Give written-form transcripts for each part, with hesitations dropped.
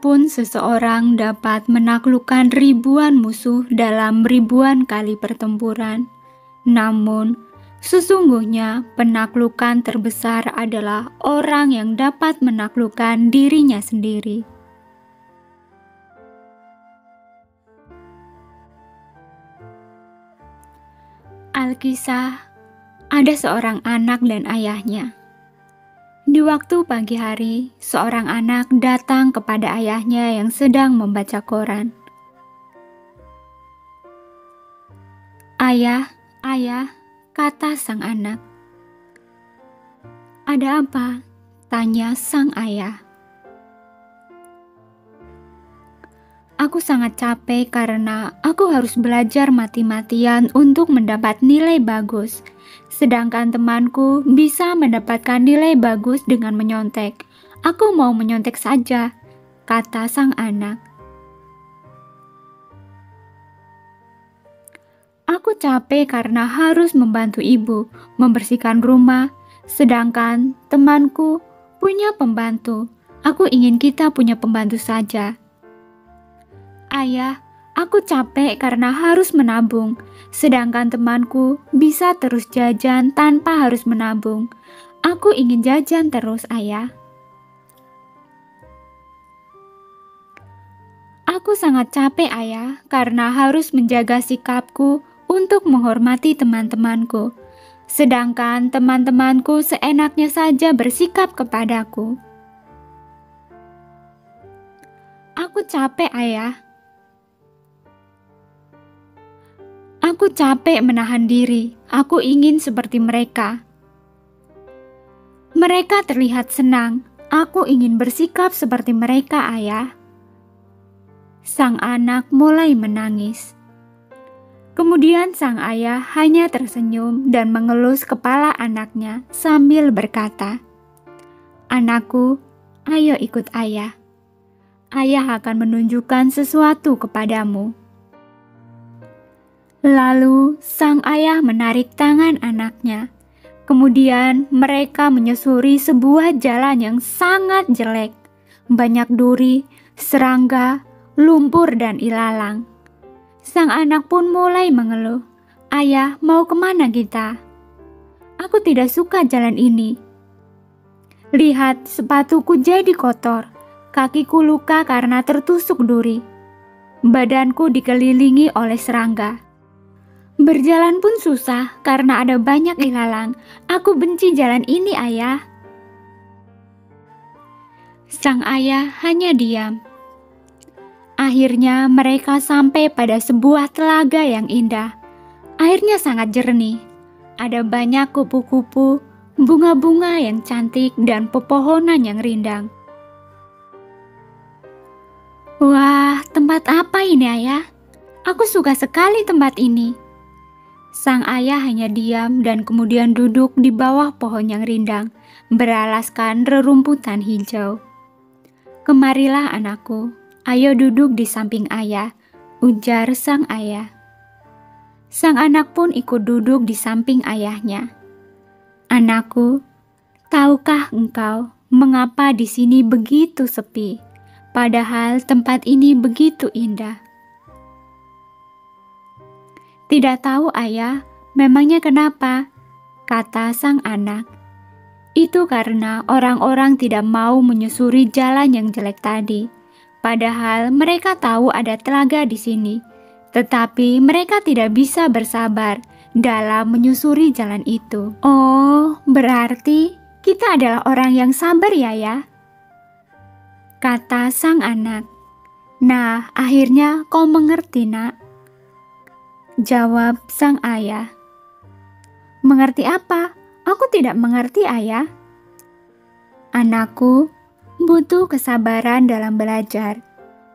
Sekalipun seseorang dapat menaklukkan ribuan musuh dalam ribuan kali pertempuran, namun sesungguhnya penaklukan terbesar adalah orang yang dapat menaklukkan dirinya sendiri. Alkisah, ada seorang anak dan ayahnya. Di waktu pagi hari, seorang anak datang kepada ayahnya yang sedang membaca koran. "Ayah, ayah," kata sang anak. "Ada apa?" tanya sang ayah. "Aku sangat capek karena aku harus belajar mati-matian untuk mendapat nilai bagus. Sedangkan temanku bisa mendapatkan nilai bagus dengan menyontek. Aku mau menyontek saja," kata sang anak. "Aku capek karena harus membantu ibu membersihkan rumah, sedangkan temanku punya pembantu. Aku ingin kita punya pembantu saja." "Ayah, aku capek karena harus menabung, sedangkan temanku bisa terus jajan tanpa harus menabung. Aku ingin jajan terus, ayah." "Aku sangat capek, ayah, karena harus menjaga sikapku untuk menghormati teman-temanku, sedangkan teman-temanku seenaknya saja bersikap kepadaku." "Aku capek, ayah. Aku capek menahan diri. Aku ingin seperti mereka. Mereka terlihat senang. Aku ingin bersikap seperti mereka, ayah." Sang anak mulai menangis. Kemudian sang ayah hanya tersenyum dan mengelus kepala anaknya sambil berkata, "Anakku, ayo ikut ayah. Ayah akan menunjukkan sesuatu kepadamu." Lalu sang ayah menarik tangan anaknya. Kemudian mereka menyusuri sebuah jalan yang sangat jelek. Banyak duri, serangga, lumpur dan ilalang. Sang anak pun mulai mengeluh, "Ayah, mau kemana kita? Aku tidak suka jalan ini. Lihat, sepatuku jadi kotor. Kakiku luka karena tertusuk duri. Badanku dikelilingi oleh serangga. Berjalan pun susah karena ada banyak ilalang. Aku benci jalan ini, ayah." Sang ayah hanya diam. Akhirnya mereka sampai pada sebuah telaga yang indah. Airnya sangat jernih. Ada banyak kupu-kupu, bunga-bunga yang cantik, dan pepohonan yang rindang. "Wah, tempat apa ini, ayah? Aku suka sekali tempat ini." Sang ayah hanya diam dan kemudian duduk di bawah pohon yang rindang, beralaskan rerumputan hijau. "Kemarilah anakku, ayo duduk di samping ayah," ujar sang ayah. Sang anak pun ikut duduk di samping ayahnya. "Anakku, tahukah engkau mengapa di sini begitu sepi, padahal tempat ini begitu indah?" "Tidak tahu, ayah, memangnya kenapa?" kata sang anak. "Itu karena orang-orang tidak mau menyusuri jalan yang jelek tadi. Padahal mereka tahu ada telaga di sini, tetapi mereka tidak bisa bersabar dalam menyusuri jalan itu." "Oh, berarti kita adalah orang yang sabar ya, kata sang anak. "Nah, akhirnya kau mengerti, nak," jawab sang ayah. "Mengerti apa? Aku tidak mengerti, ayah." "Anakku, butuh kesabaran dalam belajar,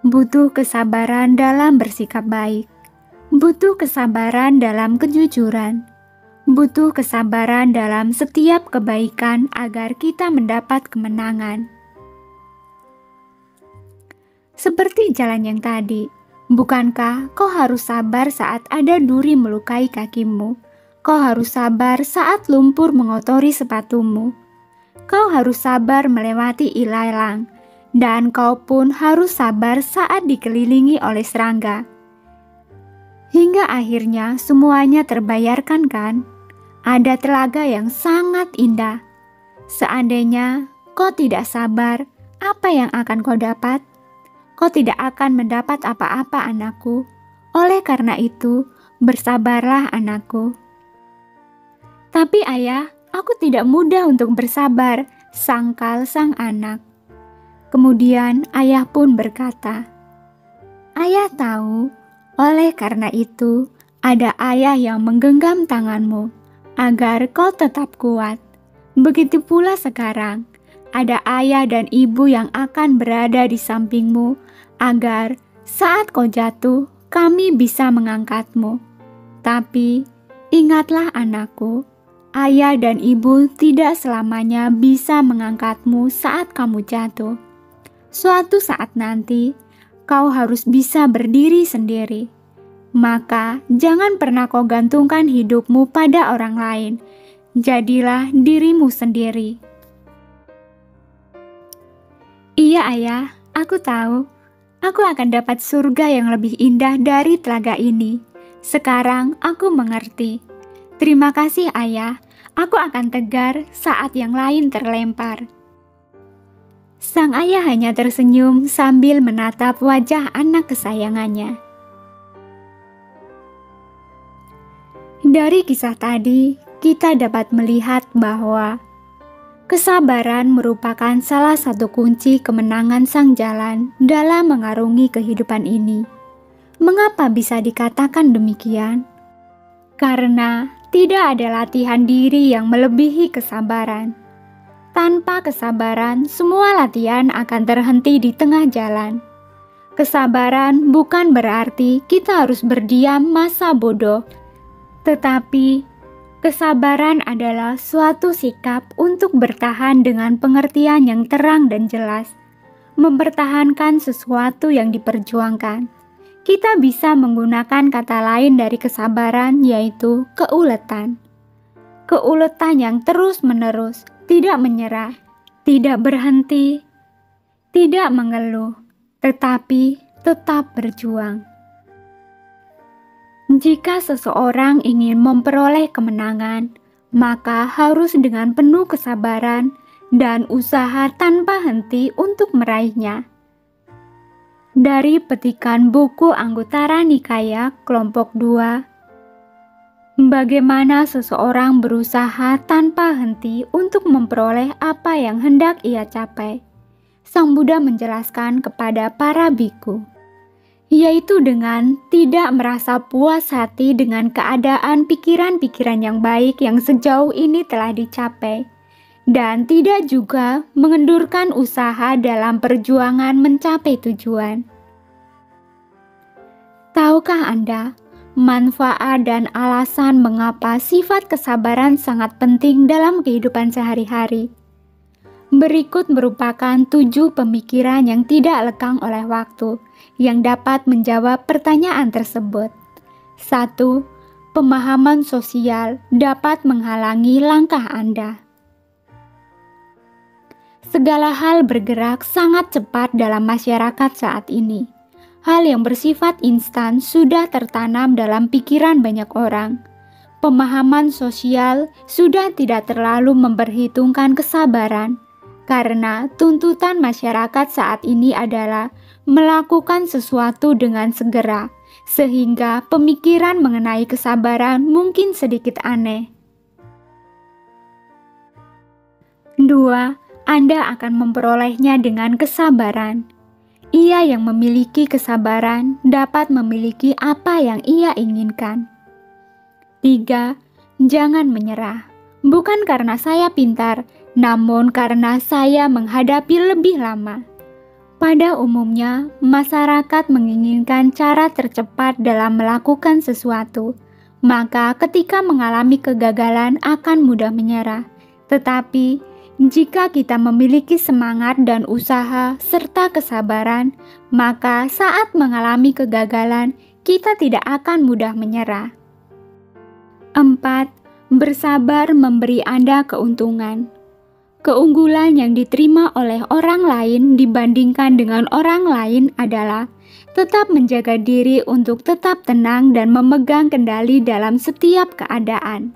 butuh kesabaran dalam bersikap baik, butuh kesabaran dalam kejujuran, butuh kesabaran dalam setiap kebaikan agar kita mendapat kemenangan. Seperti jalan yang tadi, bukankah kau harus sabar saat ada duri melukai kakimu? Kau harus sabar saat lumpur mengotori sepatumu. Kau harus sabar melewati ilalang dan kau pun harus sabar saat dikelilingi oleh serangga. Hingga akhirnya semuanya terbayarkan kan? Ada telaga yang sangat indah. Seandainya kau tidak sabar, apa yang akan kau dapat? Kau tidak akan mendapat apa-apa, anakku. Oleh karena itu, bersabarlah, anakku. Tapi ayah, aku tidak mudah untuk bersabar, sangkal sang anak. Kemudian ayah pun berkata, ayah tahu, oleh karena itu, ada ayah yang menggenggam tanganmu, agar kau tetap kuat. Begitu pula sekarang, ada ayah dan ibu yang akan berada di sampingmu, agar saat kau jatuh, kami bisa mengangkatmu. Tapi, ingatlah anakku, ayah dan ibu tidak selamanya bisa mengangkatmu saat kamu jatuh. Suatu saat nanti, kau harus bisa berdiri sendiri. Maka, jangan pernah kau gantungkan hidupmu pada orang lain. Jadilah dirimu sendiri. Iya ayah, aku tahu. Aku akan dapat surga yang lebih indah dari telaga ini. Sekarang aku mengerti. Terima kasih ayah, aku akan tegar saat yang lain terlempar. Sang ayah hanya tersenyum sambil menatap wajah anak kesayangannya. Dari kisah tadi, kita dapat melihat bahwa kesabaran merupakan salah satu kunci kemenangan sang jalan dalam mengarungi kehidupan ini. Mengapa bisa dikatakan demikian? Karena tidak ada latihan diri yang melebihi kesabaran. Tanpa kesabaran, semua latihan akan terhenti di tengah jalan. Kesabaran bukan berarti kita harus berdiam masa bodoh, tetapi kesabaran adalah suatu sikap untuk bertahan dengan pengertian yang terang dan jelas, mempertahankan sesuatu yang diperjuangkan. Kita bisa menggunakan kata lain dari kesabaran, yaitu keuletan. Keuletan yang terus-menerus, tidak menyerah, tidak berhenti, tidak mengeluh, tetapi tetap berjuang. Jika seseorang ingin memperoleh kemenangan, maka harus dengan penuh kesabaran dan usaha tanpa henti untuk meraihnya. Dari petikan buku Anguttara Nikaya kelompok 2, bagaimana seseorang berusaha tanpa henti untuk memperoleh apa yang hendak ia capai. Sang Buddha menjelaskan kepada para biku, yaitu dengan tidak merasa puas hati dengan keadaan pikiran-pikiran yang baik yang sejauh ini telah dicapai, dan tidak juga mengendurkan usaha dalam perjuangan mencapai tujuan. Tahukah Anda, manfaat dan alasan mengapa sifat kesabaran sangat penting dalam kehidupan sehari-hari? Berikut merupakan 7 pemikiran yang tidak lekang oleh waktu, yang dapat menjawab pertanyaan tersebut. 1. Pemahaman sosial dapat menghalangi langkah Anda. Segala hal bergerak sangat cepat dalam masyarakat saat ini. Hal yang bersifat instan sudah tertanam dalam pikiran banyak orang. Pemahaman sosial sudah tidak terlalu memperhitungkan kesabaran, karena tuntutan masyarakat saat ini adalah melakukan sesuatu dengan segera, sehingga pemikiran mengenai kesabaran mungkin sedikit aneh. 2. Anda akan memperolehnya dengan kesabaran. Ia yang memiliki kesabaran dapat memiliki apa yang ia inginkan. 3. Jangan menyerah, bukan karena saya pintar, namun karena saya menghadapi lebih lama. Pada umumnya, masyarakat menginginkan cara tercepat dalam melakukan sesuatu, maka ketika mengalami kegagalan akan mudah menyerah. Tetapi, jika kita memiliki semangat dan usaha serta kesabaran, maka saat mengalami kegagalan, kita tidak akan mudah menyerah. 4. Bersabar memberi Anda keuntungan. Keunggulan yang diterima oleh orang lain dibandingkan dengan orang lain adalah tetap menjaga diri untuk tetap tenang dan memegang kendali dalam setiap keadaan.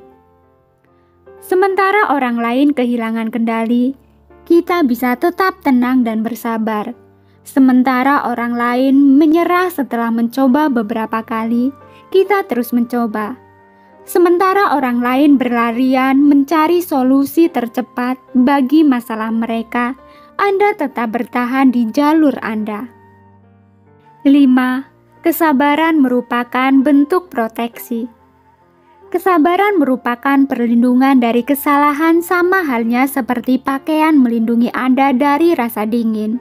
Sementara orang lain kehilangan kendali, kita bisa tetap tenang dan bersabar. Sementara orang lain menyerah setelah mencoba beberapa kali, kita terus mencoba. Sementara orang lain berlarian mencari solusi tercepat bagi masalah mereka, Anda tetap bertahan di jalur Anda. 5. Kesabaran merupakan bentuk proteksi. Kesabaran merupakan perlindungan dari kesalahan, sama halnya seperti pakaian melindungi Anda dari rasa dingin.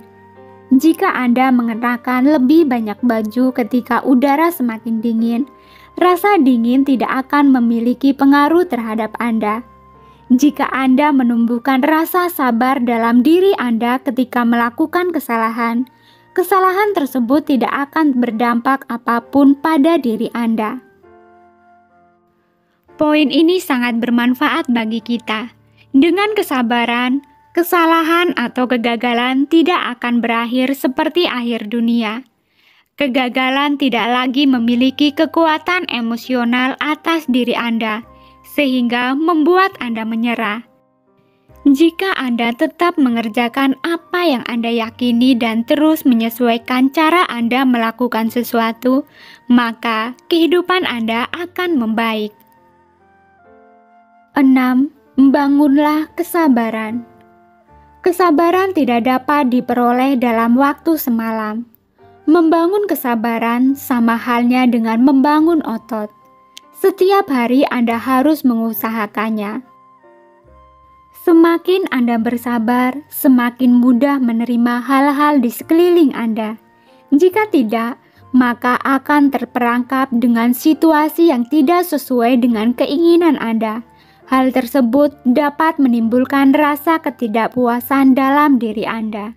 Jika Anda mengenakan lebih banyak baju ketika udara semakin dingin, rasa dingin tidak akan memiliki pengaruh terhadap Anda. Jika Anda menumbuhkan rasa sabar dalam diri Anda ketika melakukan kesalahan, kesalahan tersebut tidak akan berdampak apapun pada diri Anda. Poin ini sangat bermanfaat bagi kita. Dengan kesabaran, kesalahan atau kegagalan tidak akan berakhir seperti akhir dunia. Kegagalan tidak lagi memiliki kekuatan emosional atas diri Anda, sehingga membuat Anda menyerah. Jika Anda tetap mengerjakan apa yang Anda yakini dan terus menyesuaikan cara Anda melakukan sesuatu, maka kehidupan Anda akan membaik. 6. Membangunlah kesabaran. Kesabaran tidak dapat diperoleh dalam waktu semalam. Membangun kesabaran sama halnya dengan membangun otot. Setiap hari Anda harus mengusahakannya. Semakin Anda bersabar, semakin mudah menerima hal-hal di sekeliling Anda. Jika tidak, maka akan terperangkap dengan situasi yang tidak sesuai dengan keinginan Anda. Hal tersebut dapat menimbulkan rasa ketidakpuasan dalam diri Anda.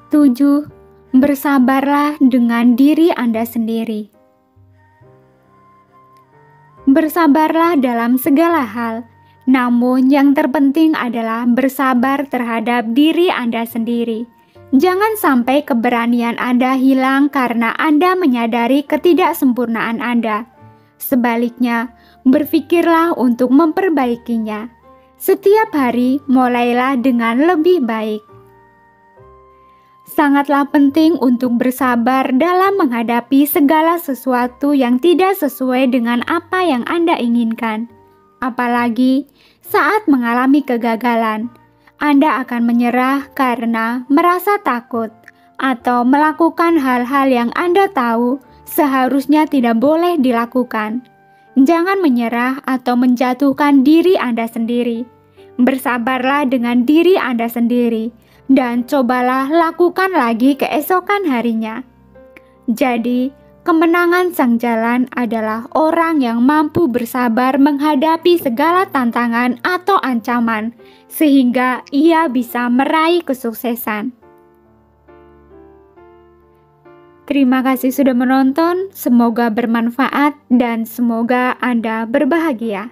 7. Bersabarlah dengan diri Anda sendiri. Bersabarlah dalam segala hal, namun yang terpenting adalah bersabar terhadap diri Anda sendiri. Jangan sampai keberanian Anda hilang karena Anda menyadari ketidaksempurnaan Anda. Sebaliknya, berpikirlah untuk memperbaikinya. Setiap hari mulailah dengan lebih baik. Sangatlah penting untuk bersabar dalam menghadapi segala sesuatu yang tidak sesuai dengan apa yang Anda inginkan. Apalagi saat mengalami kegagalan, Anda akan menyerah karena merasa takut atau melakukan hal-hal yang Anda tahu seharusnya tidak boleh dilakukan. Jangan menyerah atau menjatuhkan diri Anda sendiri. Bersabarlah dengan diri Anda sendiri dan cobalah lakukan lagi keesokan harinya. Jadi, kemenangan sang jalan adalah orang yang mampu bersabar menghadapi segala tantangan atau ancaman, sehingga ia bisa meraih kesuksesan. Terima kasih sudah menonton, semoga bermanfaat dan semoga Anda berbahagia.